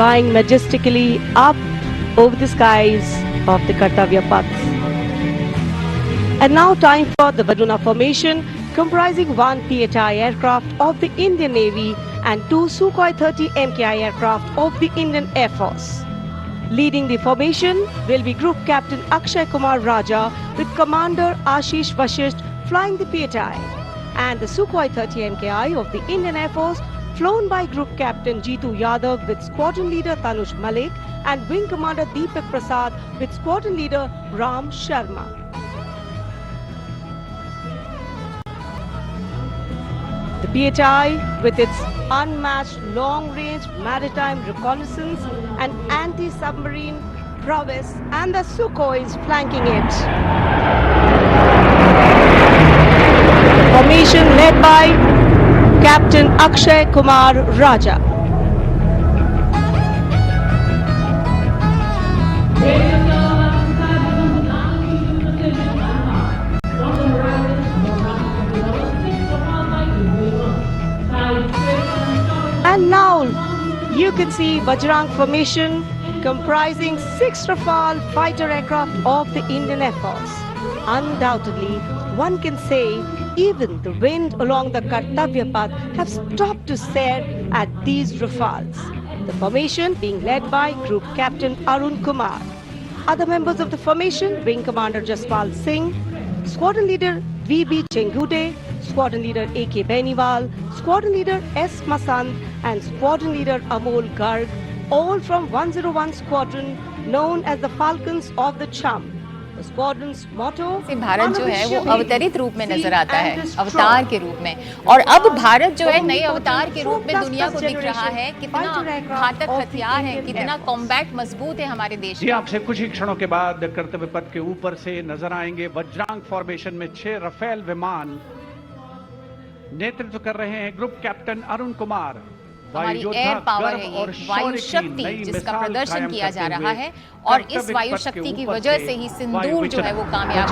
flying majestically up over the skies of the Kartavya Path. And now time for the Varuna formation, comprising one PHI aircraft of the Indian Navy and two Sukhoi 30 MKI aircraft of the Indian Air Force. Leading the formation will be Group Captain Akshay Kumar Raja with Commander Ashish Vashisht flying the PHI, and the Sukhoi 30 MKI of the Indian Air Force flown by Group Captain Jeetu Yadav with Squadron Leader Tanush Malik and Wing Commander Deepak Prasad with Squadron Leader Ram Sharma. The PHI, with its unmatched long-range maritime reconnaissance and anti-submarine prowess, and the Sukhois flanking it. Formation led by Captain Akshay Kumar Raja. And now you can see Bajrang formation comprising 6 Rafale fighter aircraft of the Indian Air Force. Undoubtedly, one can say even the wind along the Kartavya Path have stopped to stare at these Rafales. The formation being led by Group Captain Arun Kumar. Other members of the formation, Wing Commander Jaspal Singh, Squadron Leader VB Chengude, Squadron Leader AK Beniwal, Squadron Leader S. Masand and Squadron Leader Amol Garg, all from 101 Squadron known as the Falcons of the Chum. The squadron's motto, Bharat जो है वो अवतरित रूप में नजर आता है, अवतार के रूप में, और अब भारत जो है नए अवतार के रूप में दुनिया को दिख रहा है। कितना घातक हथियार है, कितना कॉम्बैट मजबूत है हमारे देश में। आपसे कुछ ही क्षणों के बाद कर्तव्य पथ के ऊपर से नजर आएंगे वज्रांग फॉर्मेशन में 6 राफेल विमान। नेतृत्व कर रहे हैं ग्रुप कैप्टन अरुण कुमार। हमारी एयर पावर है ये, वायु शक्ति जिसका प्रदर्शन किया जा रहा है, और इस वायु शक्ति की वजह से ही सिंदूर जो है वो कामयाब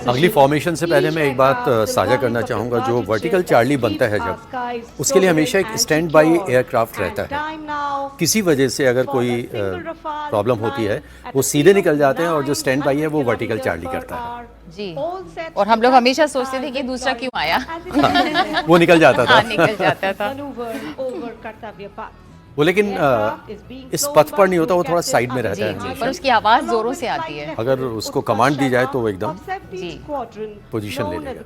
अगली फॉर्मेशन से पहले मैं एक बात साझा करना चाहूँगा। जो वर्टिकल चार्ली बनता है जब, उसके लिए हमेशा एक स्टैंड बाई एयरक्राफ्ट रहता है। किसी वजह से अगर कोई प्रॉब्लम होती है, वो सीधे निकल जाते हैं और जो स्टैंड बाई है वो वर्टिकल चार्ली करता है जी। और हम लोग हमेशा सोचते थे कि दूसरा क्यों आया। वो निकल जाता था। निकल जाता था वो, लेकिन इस पथ पर नहीं होता, वो थोड़ा साइड में रहता है, पर उसकी आवाज जोरों से आती है। अगर उसको कमांड दी जाए तो वो एकदम जी पोजीशन ले लेगा।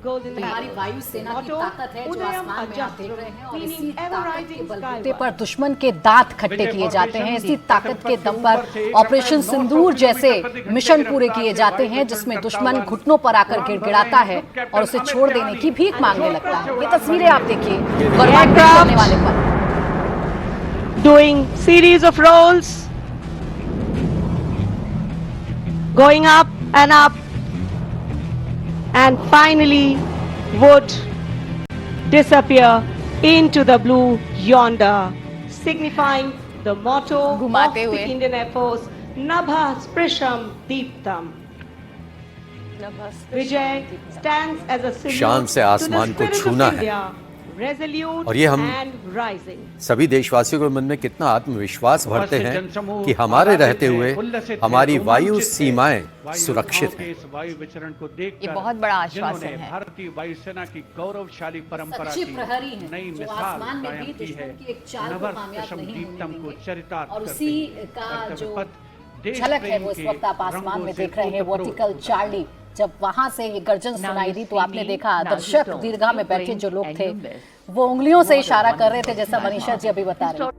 हमारी वायुसेना की ताकत है जो आसमान में आप देख रहे हैं, और इसी ताकत के बलबूते पर दुश्मन के दांत खट्टे किए जाते हैं। इसी ताकत के दम पर ऑपरेशन सिंदूर जैसे मिशन पूरे किए जाते हैं, जिसमें दुश्मन घुटनों पर आकर गिड़गिड़ाता है और उसे छोड़ देने की भीख मांगने लगता है। ये तस्वीरें आप देखिए बर्बाद करने वाले पर। Doing series of rolls, going up, and finally would disappear into the blue yonder, signifying the motto of the Indian Air Force, Nabha Sprisham Deeptam. Vijay stands as a शान से आसमान को छूना है, और ये हम सभी देशवासियों के मन में कितना आत्मविश्वास भरते हैं कि हमारे रहते हुए हमारी वायु सीमाएं सुरक्षित हैं। ये बहुत बड़ा आश्वासन है। भारतीय वायुसेना की गौरवशाली परंपरा की नई मिसाल कायम की है। दीप्तम को चरितार्थ और उसी का जो झलक है वो इस वक्त आप आसमान में देख रहे हैं। वर्टिकल चार्ली जब वहां से ये गर्जन सुनाई दी तो आपने देखा दर्शक दीर्घा में बैठे जो लोग थे वो उंगलियों से इशारा कर रहे थे, जैसा मनीषा जी अभी बता रहे हैं।